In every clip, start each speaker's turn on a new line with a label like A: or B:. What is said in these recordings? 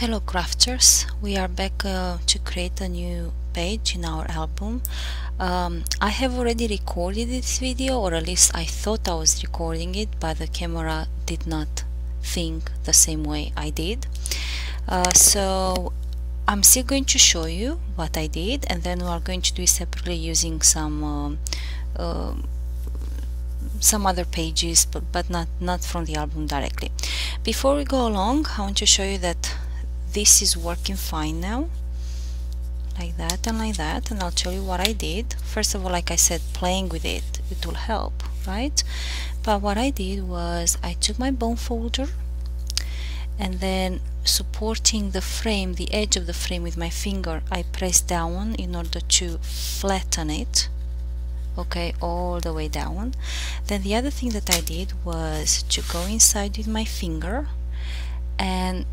A: Hello crafters, we are back to create a new page in our album. I have already recorded this video, or at least I thought I was recording it, but the camera did not think the same way I did. So I'm still going to show you what I did, and then we are going to do it separately using some other pages, but not from the album directly. Before we go along, I want to show you that this is working fine now, like that and like that, and I'll tell you what I did. First of all, like I said, playing with it will help, right? But what I did was I took my bone folder and then, supporting the frame, the edge of the frame with my finger, I pressed down in order to flatten it, okay, all the way down. Then the other thing that I did was to go inside with my finger and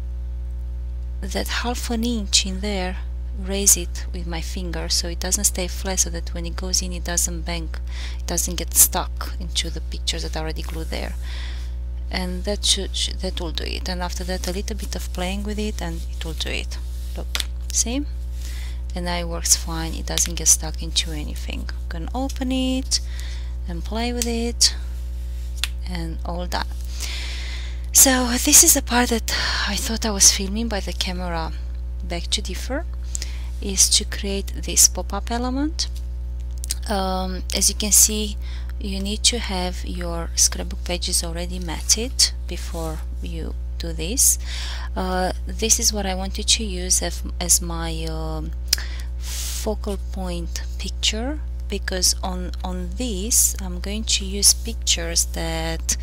A: that half an inch in there, raise it with my finger so it doesn't stay flat, so that when it goes in it doesn't bang, it doesn't get stuck into the pictures that are already glued there. And that will do it. And after that, a little bit of playing with it and it will do it. Look, see? And now it works fine, it doesn't get stuck into anything. You can open it and play with it and all that. So this is the part that I thought I was filming, but the camera begged to differ, is to create this pop-up element. As you can see, you need to have your scrapbook pages already matted before you do this. This is what I wanted to use as my focal point picture, because on this I'm going to use pictures that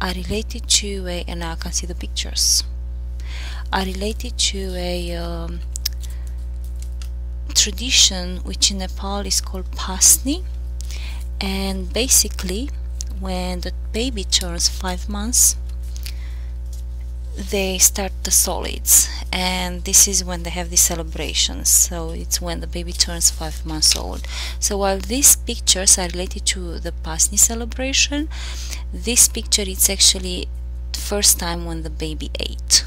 A: are related to and now I can see the pictures, are related to a tradition which in Nepal is called Pasni. And basically, when the baby turns 5 months, they start the solids, and this is when they have these celebrations. So it's when the baby turns 5 months old. So while these pictures are related to the Pasni celebration, this picture is actually the first time when the baby ate.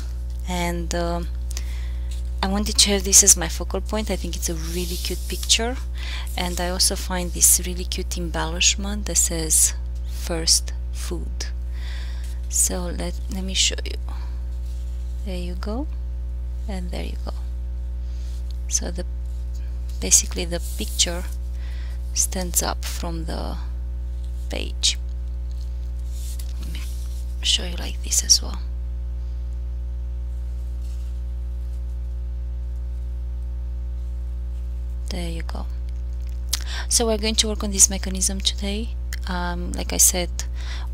A: And I wanted to have this as my focal point. I think it's a really cute picture, and I also find this really cute embellishment that says first food. So let me show you. There you go, and there you go. So basically the picture stands up from the page. Let me show you like this as well. There you go. So we're going to work on this mechanism today. Like I said,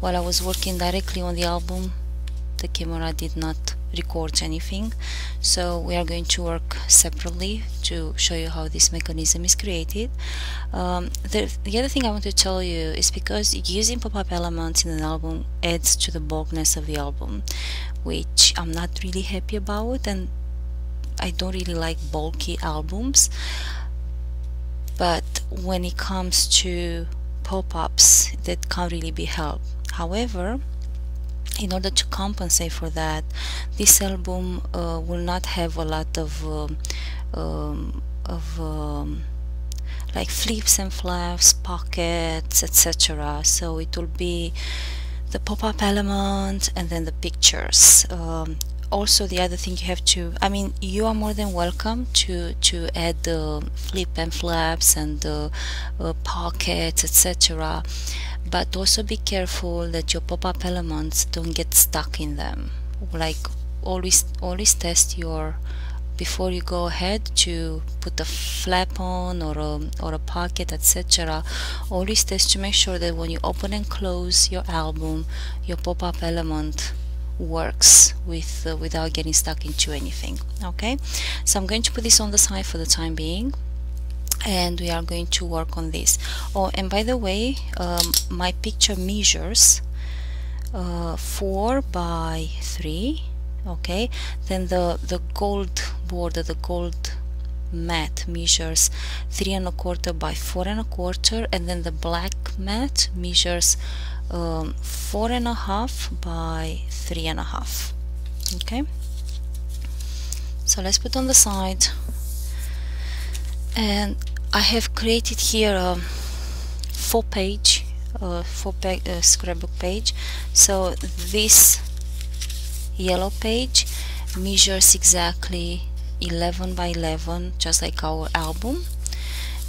A: while I was working directly on the album, the camera did not record anything, so we are going to work separately to show you how this mechanism is created. The other thing I want to tell you is, because using pop-up elements in an album adds to the bulkiness of the album, which I'm not really happy about, and I don't really like bulky albums. But when it comes to pop-ups, that can't really be helped. However, in order to compensate for that, this album will not have a lot of like flips and flaps, pockets, etc. So it will be the pop-up element and then the pictures. Also, the other thing you have to, I mean, you are more than welcome to add the flip and flaps and the pockets, etc. But also be careful that your pop-up elements don't get stuck in them. Like always test before you go ahead to put a flap on or a pocket, etc. Always test to make sure that when you open and close your album, your pop-up element works without getting stuck into anything. Okay, so I'm going to put this on the side for the time being, and we are going to work on this. Oh, and by the way, my picture measures 4 by 3. Okay, then the gold border, the gold mat measures 3 1/4 by 4 1/4, and then the black mat measures 4.5 by 3.5. Okay, So let's put on the side, and I have created here a 4-page scrapbook page. So this yellow page measures exactly 11 by 11, just like our album,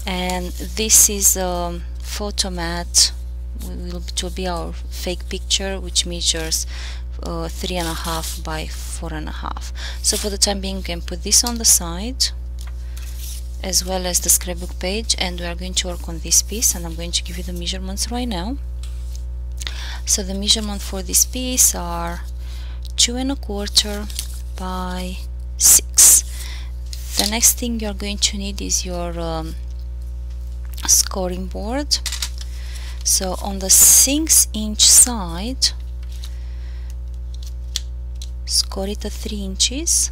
A: and this is a photo mat, which will be our fake picture, which measures 3.5 by 4.5. So for the time being, you can put this on the side as well as the scrapbook page, and we are going to work on this piece, and I'm going to give you the measurements right now. So the measurement for this piece are 2.25 by 6. The next thing you're going to need is your scoring board. So on the 6-inch side, score it at 3 inches,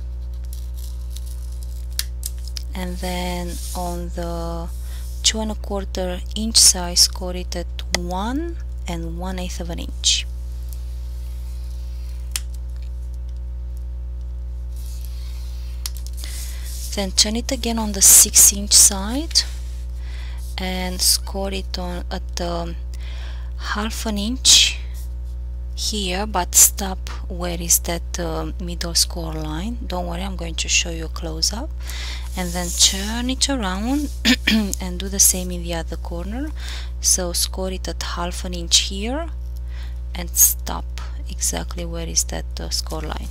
A: and then on the 2.25 inch side, score it at 1 1/8 of an inch. Then turn it again on the 6-inch side and score it on at 1/2 inch here, but stop where is that middle score line. Don't worry, I'm going to show you a close-up. And then turn it around and do the same in the other corner. So score it at 1/2 inch here and stop exactly where is that score line.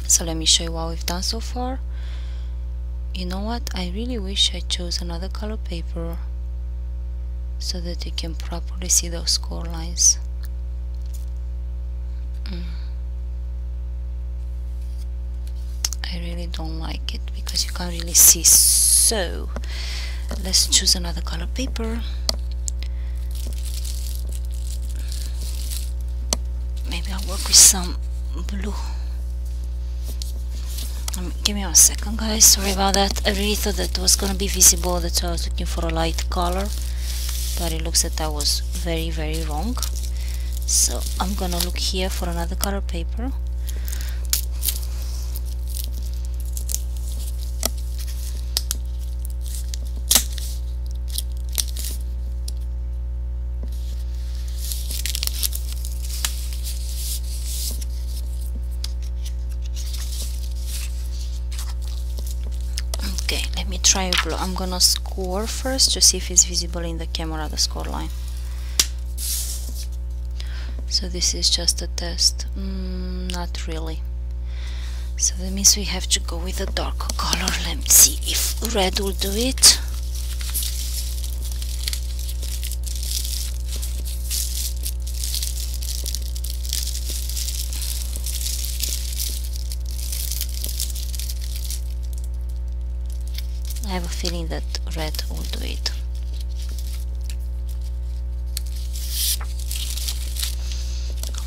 A: So let me show you what we've done so far. You know what, I really wish I chose another color paper so that you can properly see those score lines. I really don't like it because you can't really see. So let's choose another color paper. Maybe I'll work with some blue. Give me 1 second, guys, sorry about that. I really thought that was gonna be visible, that's why I was looking for a light color, but it looks that I was very wrong. So I'm gonna look here for another color paper. Okay, let me try blue. I'm gonna score first to see if it's visible in the camera, the score line. So this is just a test. Not really. So that means we have to go with a darker color. Let's see if red will do it. I have a feeling that red will do it.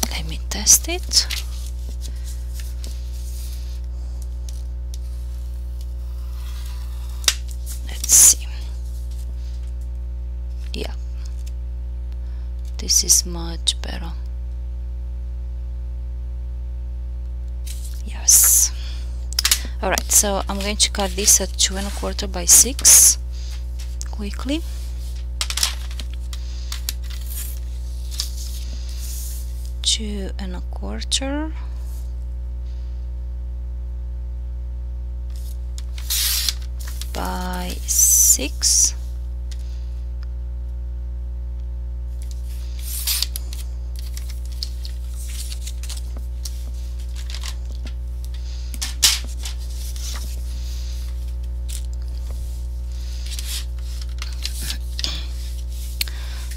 A: Let me test it. Let's see. Yeah, this is much better. Yes. Alright, so I'm going to cut this at 2.25 by 6 quickly. Two and a quarter by 6.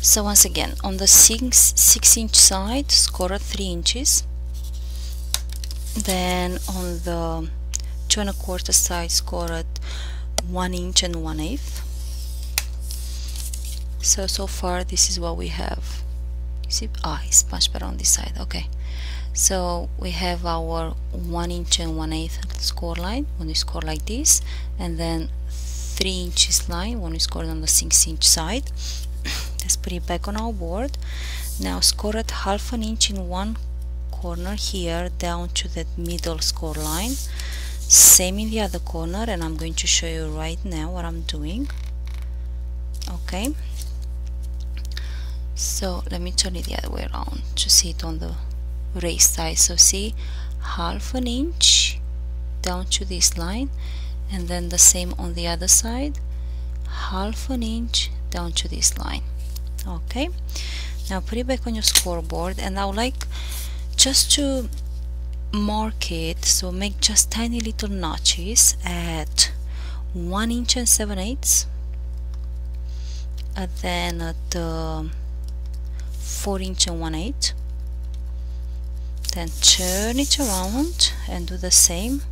A: So once again, on the 6-inch side, score at 3 inches. Then on the 2.25 side, score at 1 inch and 1/8. So far this is what we have. See, it's much better on this side. Okay, so we have our 1 inch and 1/8 score line when we score like this, and then 3 inches line when we score on the 6-inch side. Let's put it back on our board. Now score at 1/2 inch in one corner here down to that middle score line. Same in the other corner, and I'm going to show you right now what I'm doing. Okay, so let me turn it the other way around to see it on the raised side. So see, 1/2 inch down to this line, and then the same on the other side, 1/2 inch down to this line. Okay, now put it back on your scoreboard, and I would like just to mark it, so make just tiny little notches at 1 inch and 7/8, and then at 4 inch and 1/8. Then turn it around and do the same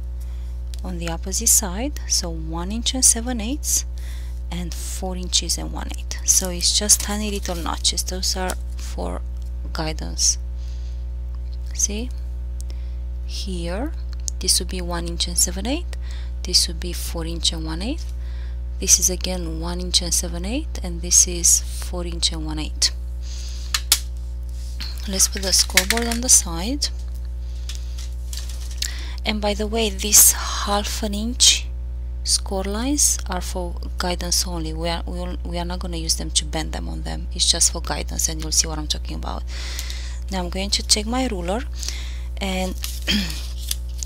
A: on the opposite side, so 1 inch and 7/8 and 4 inches and 1/8. So it's just tiny little notches. Those are for guidance. See, here this would be 1 inch and 7/8, this would be 4 inch and 1/8, this is again 1 inch and 7/8, and this is 4 inch and 1/8. Let's put the scoreboard on the side. And by the way, these 1/2 inch score lines are for guidance only. We are not going to use them to bend them on them. It's just for guidance, and you'll see what I'm talking about. Now I'm going to take my ruler, and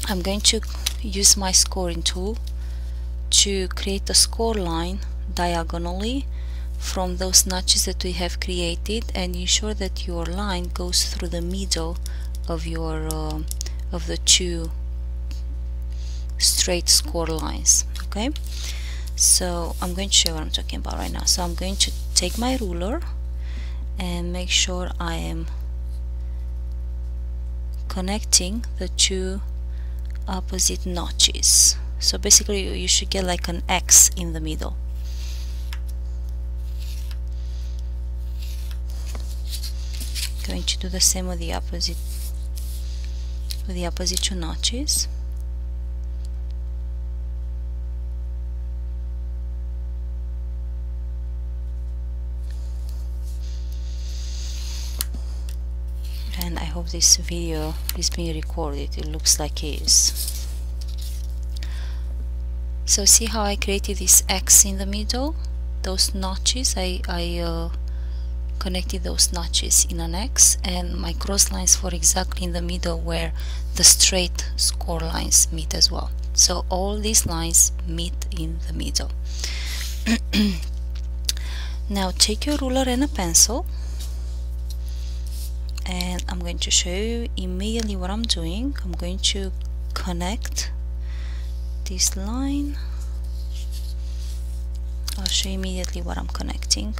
A: I'm going to use my scoring tool to create a score line diagonally from those notches that we have created, and ensure that your line goes through the middle of your of the two straight score lines. Okay, so I'm going to show you what I'm talking about right now. So I'm going to take my ruler and make sure I am connecting the two opposite notches. So basically you should get like an X in the middle. Going to do the same with the opposite two notches. And I hope this video is being recorded. It looks like it is. So see how I created this X in the middle? Those notches, I connected those notches in an X, and my cross lines for exactly in the middle where the straight score lines meet as well. So all these lines meet in the middle. Now take your ruler and a pencil, and I'm going to show you immediately what I'm doing. I'm going to connect this line. I'll show you immediately what I'm connecting.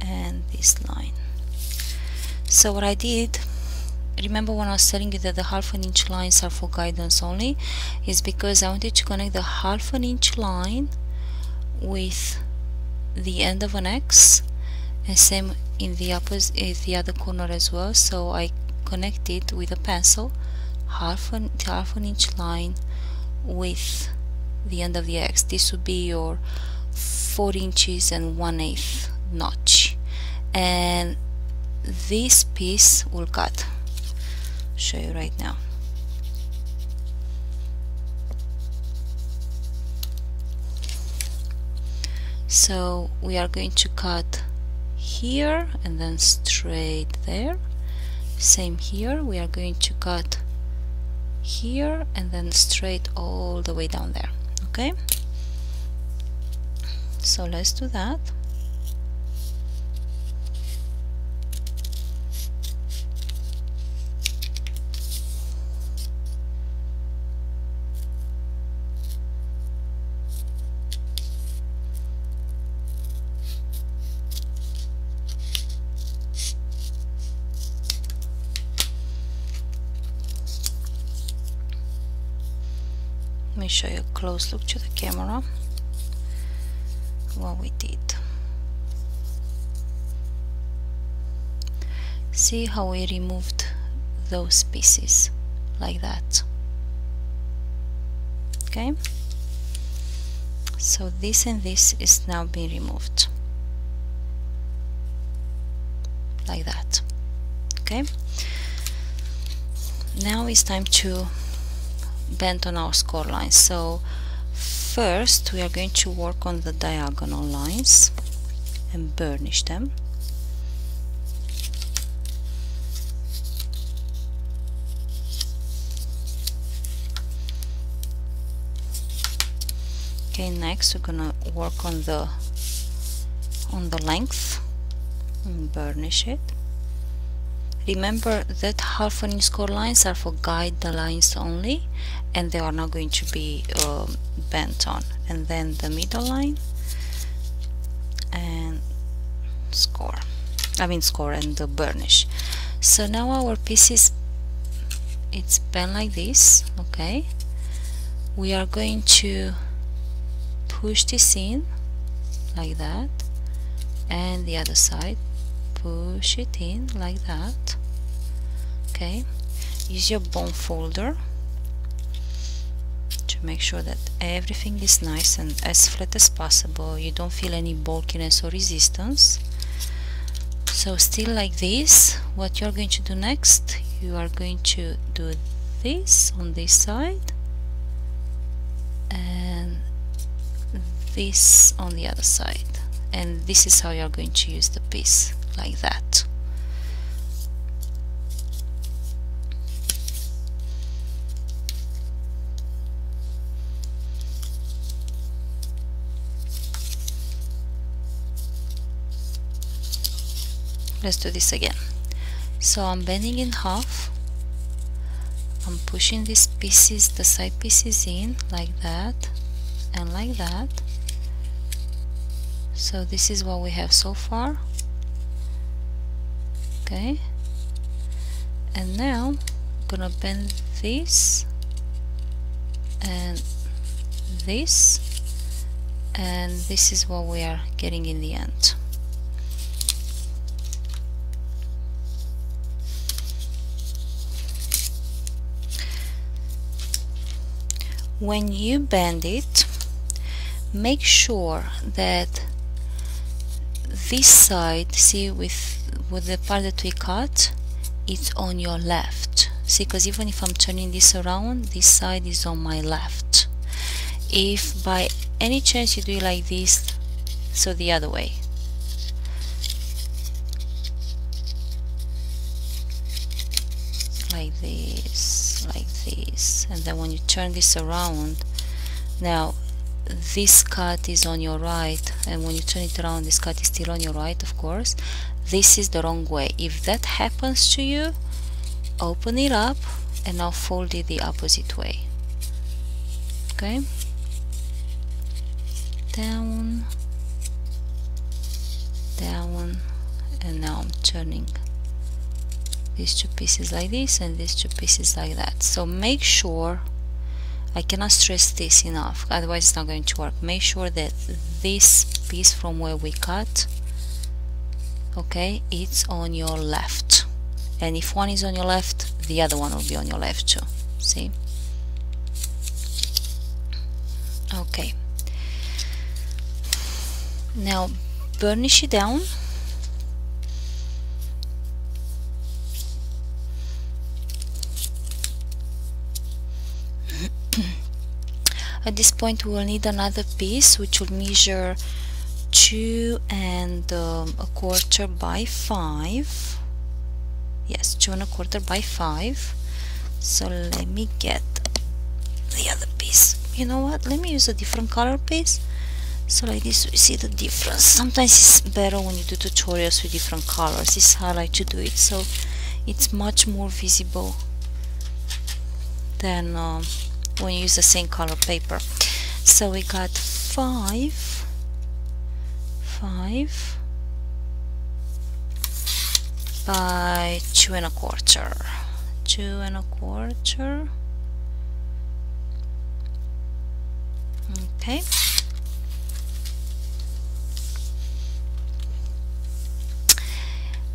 A: And this line. So what I did, remember when I was telling you that the 1/2 inch lines are for guidance only, is because I wanted to connect the 1/2 inch line with the end of an X, and same in the opposite, the other corner as well. So I connected with a pencil half an inch line with the end of the X. This would be your 4 inches and 1/8 notch, and this piece will cut. Show you right now. So we are going to cut here and then straight there. Same here, we are going to cut here and then straight all the way down there. Okay, so let's do that. Let me show you a close look to the camera what we did. See how we removed those pieces like that. Okay, so this and this is now being removed like that. Okay, now it's time to bend on our score lines. So first we are going to work on the diagonal lines and burnish them. Okay, next we're gonna work on the length and burnish it. Remember that half an inch score lines are for guide lines only, and they are not going to be bent on. And then the middle line and score and the burnish. So now our piece is, it's bent like this. Okay, we are going to push this in like that, and the other side push it in like that. Okay, use your bone folder to make sure that everything is nice and as flat as possible. You don't feel any bulkiness or resistance. So still like this. What you're going to do next, you are going to do this on this side and this on the other side, and this is how you're going to use the piece, like that. Let's do this again. So I'm bending in half, I'm pushing these pieces, the side pieces in like that and like that. So this is what we have so far. Okay, and now I'm gonna bend this and this, and this is what we are getting in the end. When you bend it, make sure that this side, see, with the part that we cut, it's on your left. See, because even if I'm turning this around, this side is on my left. If by any chance you do it like this, so the other way, like this, and then when you turn this around, now this cut is on your right, and when you turn it around, this cut is still on your right, of course. This is the wrong way. If that happens to you, open it up and now fold it the opposite way. Okay, down, down, and now I'm turning these two pieces like this and these two pieces like that. So make sure, I cannot stress this enough, otherwise it's not going to work. Make sure that this piece from where we cut, okay, it's on your left, and if one is on your left, the other one will be on your left too. See? Okay, now burnish it down. At this point we will need another piece which will measure 2 1/4 by 5. Yes, 2 1/4 by 5. So let me get the other piece. You know what, let me use a different color piece, so like this we see the difference. Sometimes it's better when you do tutorials with different colors. This is how I like to do it, so it's much more visible than when you use the same color paper. So we got 5 by 2 1/4. 2 1/4. Okay,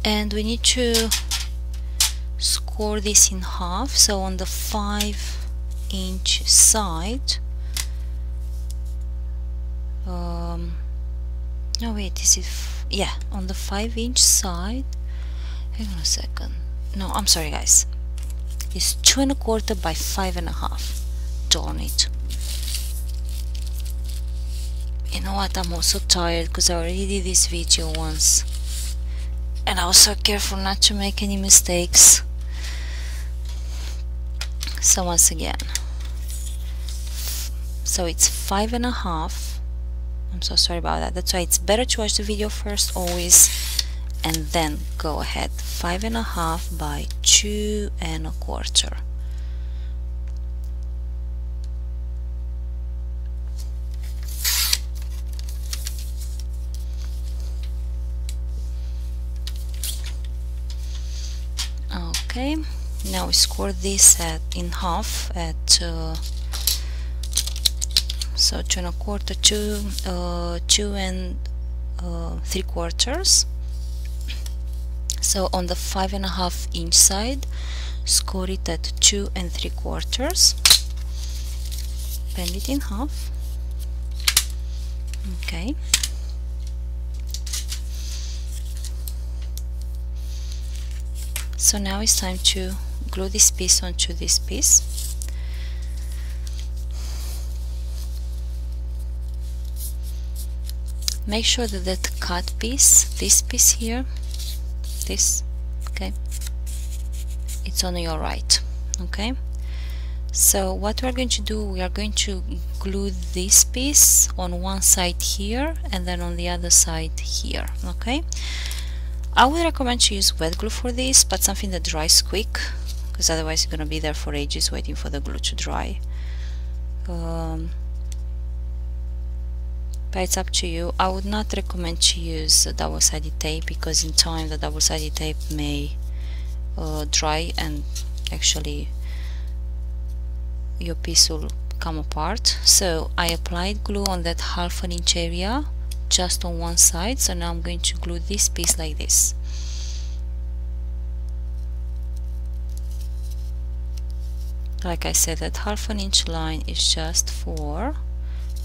A: and we need to score this in half. So on the 5-inch side, no wait, is it yeah, on the 5-inch side, hang on a second, no, I'm sorry guys, is 2 1/4 by 5 1/2. Darn it. You know what, I'm also tired because I already did this video once and I was so careful not to make any mistakes. So once again, so it's 5 1/2. I'm so sorry about that. That's why it's better to watch the video first always and then go ahead. 5 1/2 by 2 1/4. Okay, now we score this in half at so 2 1/4, 2 3/4. So on the 5 1/2 inch side, score it at 2 3/4. Bend it in half. Okay. So now it's time to glue this piece onto this piece. Make sure that that cut piece, this piece here, this, okay, it's on your right. Okay, so what we're going to do, we are going to glue this piece on one side here and then on the other side here. Okay, I would recommend to use wet glue for this, but something that dries quick, because otherwise you're going to be there for ages waiting for the glue to dry. But it's up to you. I would not recommend to use double-sided tape, because in time the double-sided tape may dry and actually your piece will come apart. So I applied glue on that 1/2 inch area just on one side. So now I'm going to glue this piece like this. Like I said, that 1/2 inch line is just for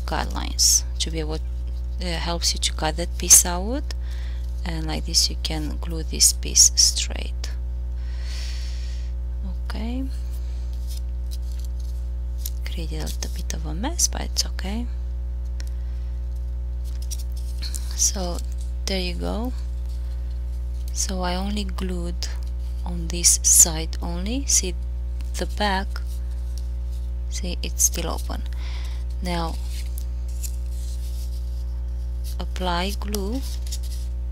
A: guidelines, to be able helps you to cut that piece out, and like this you can glue this piece straight. Okay, created a little bit of a mess, but it's okay. So there you go. So I only glued on this side only. See the back, see it's still open. Now apply glue,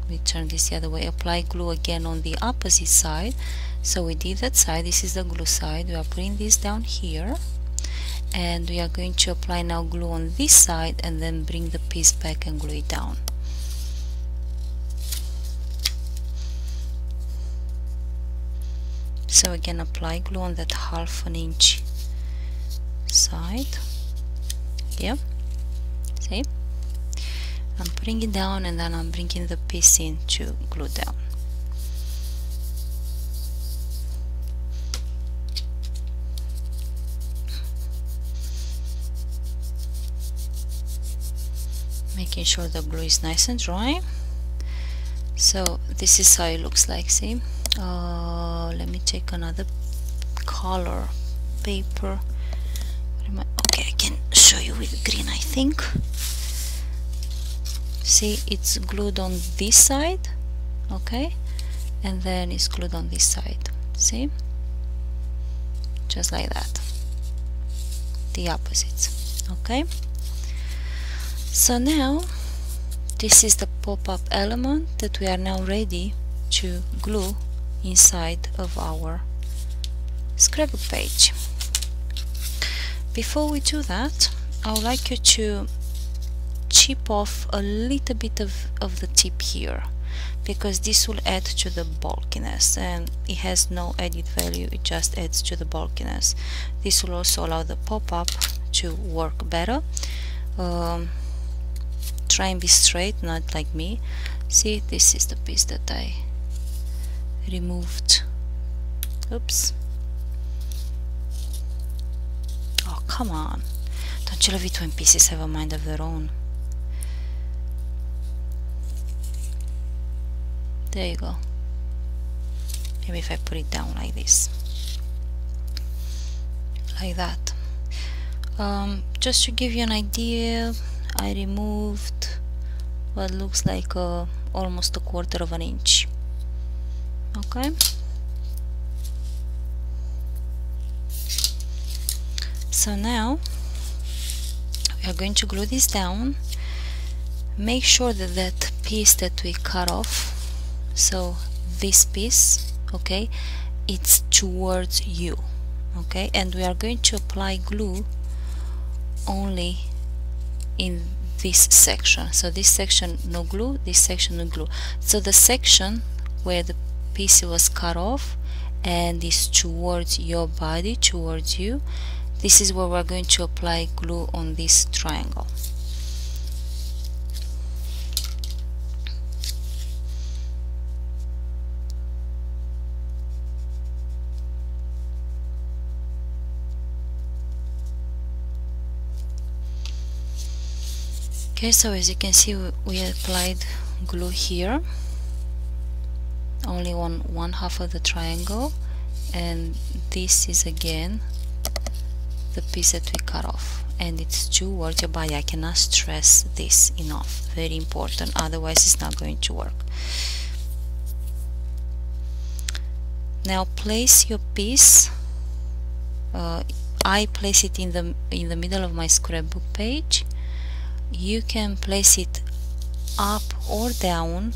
A: we turn this the other way, apply glue again on the opposite side. So we did that side, this is the glue side, we are putting this down here, and we are going to apply now glue on this side and then bring the piece back and glue it down. So again, apply glue on that 1/2 inch side. Yeah, see, I'm putting it down and then I'm bringing the piece in to glue down. Making sure the glue is nice and dry. So this is how it looks like. See, let me take another color paper. Okay, I can show you with green, I think. See, it's glued on this side, okay, and then it's glued on this side. See, just like that, the opposites. Okay, so now this is the pop-up element that we are now ready to glue inside of our scrapbook page. Before we do that, I would like you to chip off a little bit of the tip here, because this will add to the bulkiness, and it has no added value, it just adds to the bulkiness. This will also allow the pop-up to work better. Try and be straight, not like me. See, this is the piece that I removed. Oops. Oh, come on. Don't you love it when pieces have a mind of their own? There you go. Maybe if I put it down like this. like that. Just to give you an idea, I removed what looks like almost 1/4 of an inch. Okay, so now we are going to glue this down. Make sure that that piece that we cut off, so this piece, okay, it's towards you, okay, and we are going to apply glue only in this section. So this section no glue, this section no glue. So the section where the piece was cut off and is towards your body, towards you, this is where we're going to apply glue on this triangle. Okay, so as you can see, we applied glue here, only on one half of the triangle, and this is again the piece that we cut off, and it's towards your body. I cannot stress this enough, very important, otherwise it's not going to work. Now place your piece, I place it in the middle of my scrapbook page. You can place it up or down,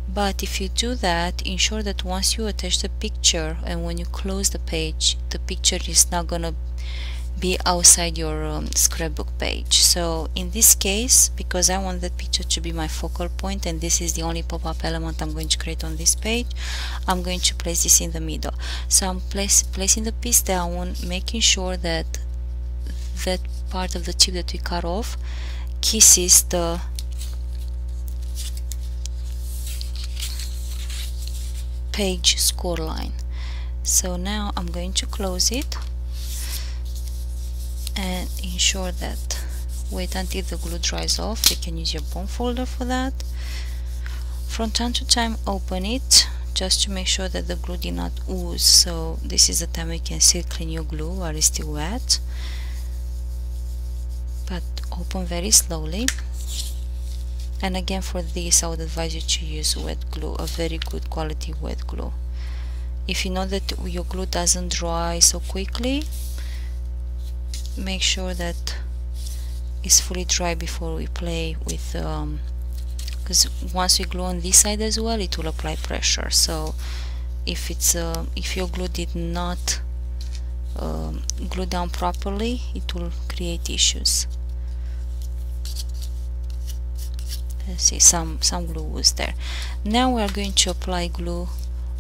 A: but if you do that, ensure that once you attach the picture and when you close the page, the picture is not gonna be outside your scrapbook page. So in this case, because I want that picture to be my focal point and this is the only pop-up element I'm going to create on this page, I'm going to place this in the middle. So I'm placing the piece down, making sure that that part of the tip that we cut off kisses the page score line. So now I'm going to close it and ensure that, wait until the glue dries off. You can use your bone folder for that. From time to time open it just to make sure that the glue did not ooze. So this is the time you can still clean your glue while it's still wet, but open very slowly. And again, for this I would advise you to use wet glue, a very good quality wet glue. If you know that your glue doesn't dry so quickly, make sure that it's fully dry before we play with, because once we glue on this side as well, it will apply pressure. So if it's if your glue did not glue down properly, it will create issues. Let's see, some glue was there. Now we are going to apply glue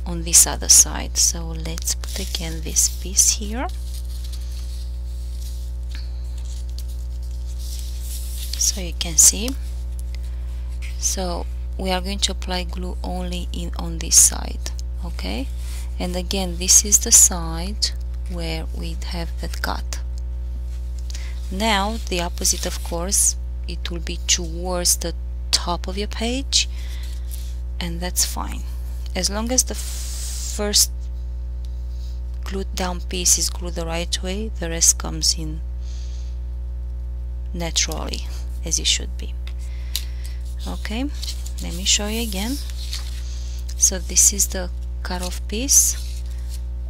A: on this other side. So let's put again this piece here. So you can see. So we are going to apply glue only on this side, okay? And again, this is the side where we have that cut. Now the opposite, of course, it will be towards the top of your page, and that's fine as long as the first glued down piece is glued the right way. The rest comes in naturally as it should be. Okay, let me show you again. So this is the cut off piece,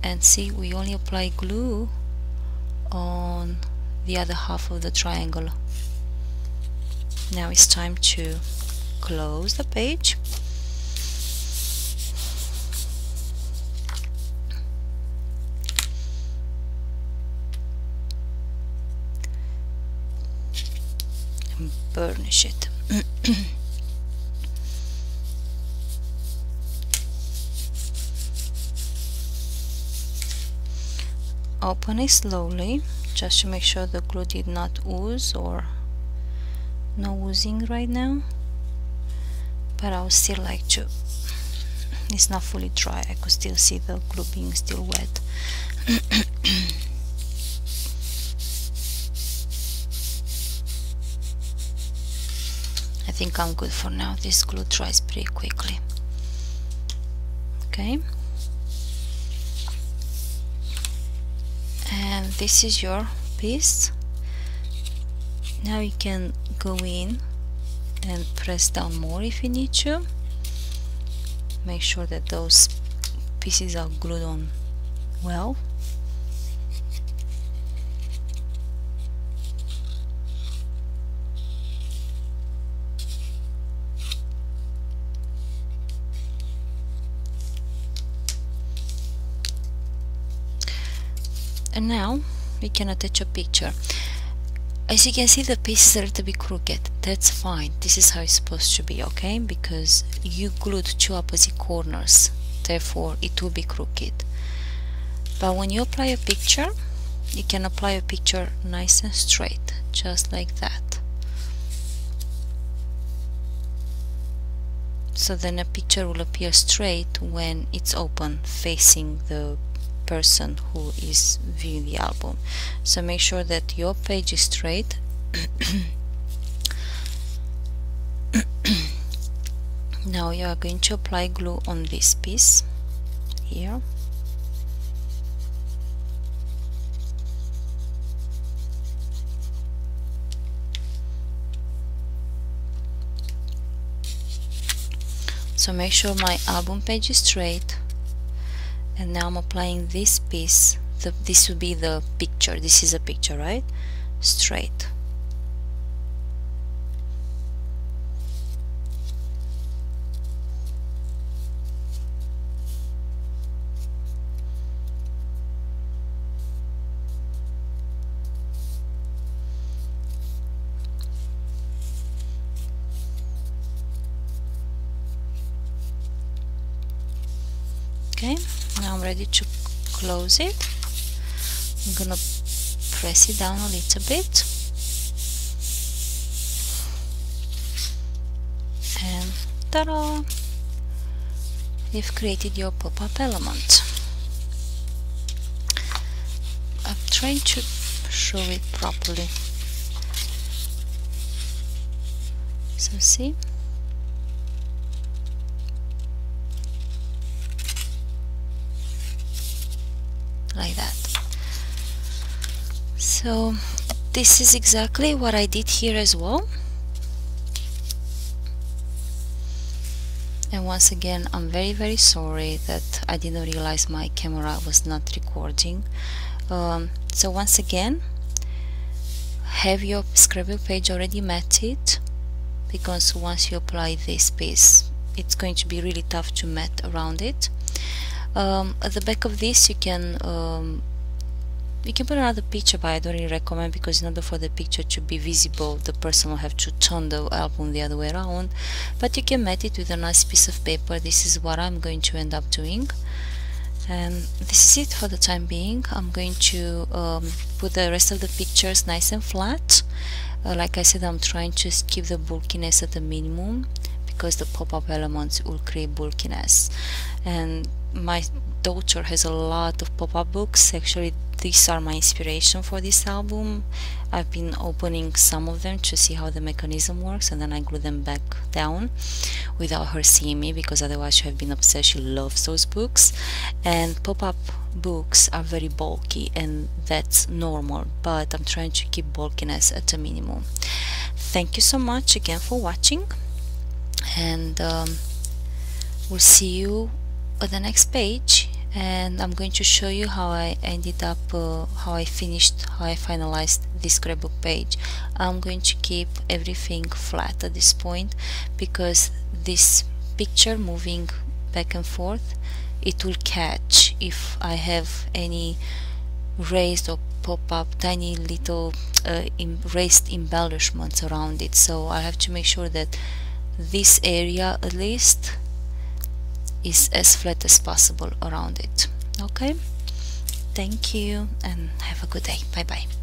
A: and see, we only apply glue on the other half of the triangle. Now it's time to close the page. And burnish it. Open it slowly just to make sure the glue did not ooze, or no oozing right now, but I would still like to, it's not fully dry, I could still see the glue being still wet. I think I'm good for now. This glue dries pretty quickly. Okay, and and this is your piece. Now you can go in and press down more if you need to. Make sure that those pieces are glued on well. And now we can attach a picture. As you can see, the piece is a little bit crooked. That's fine. This is how it's supposed to be, okay? Because you glued two opposite corners, therefore it will be crooked. But when you apply a picture, you can apply a picture nice and straight, just like that. So then a picture will appear straight when it's open, facing the person who is viewing the album. So make sure that your page is straight. Now you are going to apply glue on this piece here. So make sure my album page is straight. And now I'm applying this piece. This would be the picture. This is a picture, right? Straight. Okay, now I'm ready to close it. I'm gonna press it down a little bit, and ta-da! You've created your pop-up element. I'm trying to show it properly. So see? Like that. So this is exactly what I did here as well. And once again, I'm very sorry that I didn't realize my camera was not recording. So once again, have your scrapbook page already matted, because once you apply this piece, it's going to be really tough to mat around it. At the back of this you can put another picture, but I don't really recommend, because in order for the picture to be visible, the person will have to turn the album the other way around. But you can mat it with a nice piece of paper. This is what I'm going to end up doing, and this is it for the time being. I'm going to put the rest of the pictures nice and flat. Like I said, I'm trying to keep the bulkiness at the minimum, because the pop-up elements will create bulkiness. And my daughter has a lot of pop-up books. Actually, these are my inspiration for this album. I've been opening some of them to see how the mechanism works, and then I glue them back down without her seeing me, because otherwise she would have been upset. She loves those books, and pop-up books are very bulky, and that's normal, but I'm trying to keep bulkiness at a minimum. Thank you so much again for watching, and we'll see you at the next page. And I'm going to show you how I ended up, how I finalized this scrapbook page. I'm going to keep everything flat at this point, because this picture moving back and forth, it will catch if I have any raised or pop-up tiny little raised embellishments around it. So I have to make sure that this area at least is as flat as possible around it. Okay, thank you and have a good day. Bye bye.